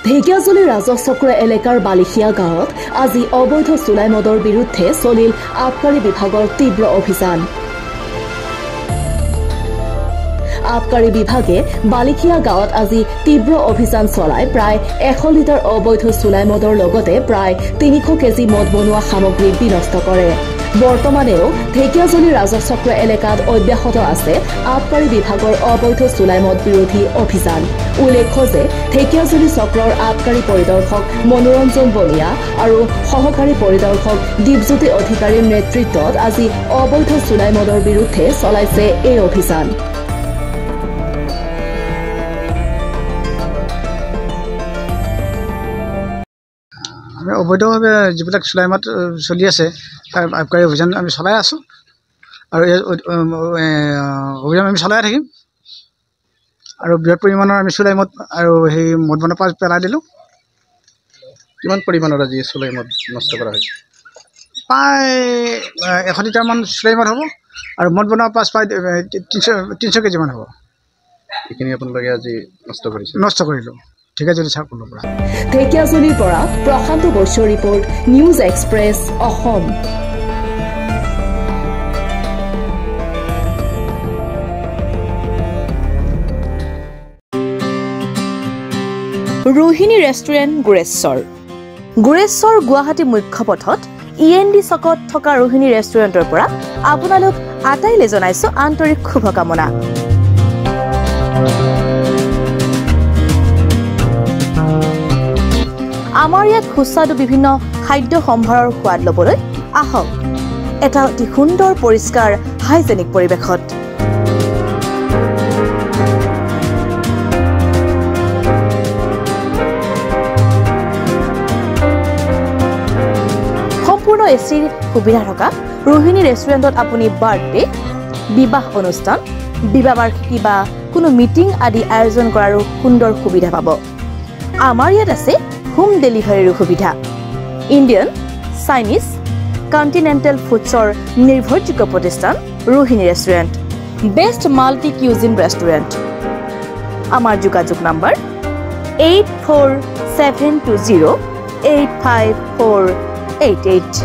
ঢেকিয়াজুলি ৰাজচক্ৰ এলেকাৰ বালিখিয়া গাঁৱত আজি অবৈধ চুলাই মদৰ বিৰুদ্ধে চলিল আবকাৰী বিভাগৰ তীব্ৰ অভিযান। আবকাৰী বিভাগে বালিখিয়া গাঁৱত আজি তীব্ৰ অভিযান চলাই প্ৰায় 100 লিটাৰ অবৈধ চুলাই মদৰ লগতে প্ৰায় 300 কেজি মদ বনোৱা সামগ্ৰী বিনষ্ট কৰে। বৰ্তমানেও ঢেকিয়াজুলি ৰাজচক্ৰ এলেকাত অব্যাহত আছে আবকাৰী বিভাগৰ অবৈধ চুলাই মদ বিৰোধী অভিযান। উল্লেখ্য যে ঢেকিয়াজুলি চক্ৰৰ আবকাৰী পৰিদৰ্শক মনোৰঞ্জন বনিয়া আৰু সহকাৰী পৰিদৰ্শক দীপজ্যোতি অধিকাৰীৰ নেতৃত্বত আজি অবৈধ চুলাই মদৰ বিৰুদ্ধে চলাইছে এই অভিযান। অবৈধভাৱে যিবিলাক চুলাই মদ চলি আছে তাৰ আবকাৰী অভিযান আমি চলাই আছোঁ আৰু এই অভিযান আমি চলাই থাকিম আৰু বৃহৎ পৰিমাণৰ আমি চুলাই মদ আৰু সেই মদ বনোৱা পাছ পেলাই দিলোঁ। কিমান পৰিমাণৰ আজি চুলাই মদ নষ্ট কৰা হৈছে? প্ৰায় 100 লিটাৰমান চুলাই মদ হ'ব আৰু মদ বনোৱা পাছ প্ৰায় 300 কেজিমান হ'ব। এইখিনি আপোনালোকে আজি নষ্ট কৰিলোঁ ঢেকিয়াজুলি চাৰ্কলৰ পৰা। ঢেকিয়াজুলিৰ পৰা প্ৰশান্ত বৈশ্যৰ report, news express Assam. Rohini restaurant Goreswar Guwahati মুখ্য পথত END চকত থকা ৰোহিণী ৰেষ্টুৰেণ্টৰ পৰা আপোনালোক আটাইলৈ জনাইছো আন্তৰিক শুভকামনা। আমাৰ ইয়াত সুস্বাদু বিভিন্ন খাদ্য সম্ভাৰৰ সোৱাদ ল'বলৈ আহক এটা অতি সুন্দৰ পৰিষ্কাৰ হাইজেনিক পৰিৱেশত। সম্পূৰ্ণ এচিৰ সুবিধা থকা ৰোহিণী ৰেষ্টুৰেণ্টত আপুনি বাৰ্থডে, বিবাহ অনুষ্ঠান, বিবাহ বাৰ্ষিকী বা কোনো মিটিং আদি আয়োজন কৰাৰো সুন্দৰ সুবিধা পাব। আমাৰ ইয়াত আছে হোম ডেলিভাৰীৰ সুবিধা। ইণ্ডিয়ান, চাইনিজ, কণ্টিনেণ্টেল ফুডছৰ নিৰ্ভৰযোগ্য প্ৰতিষ্ঠান Rohini restaurant, best multi cuisine restaurant. আমাৰ যোগাযোগ নম্বৰ 8472085488।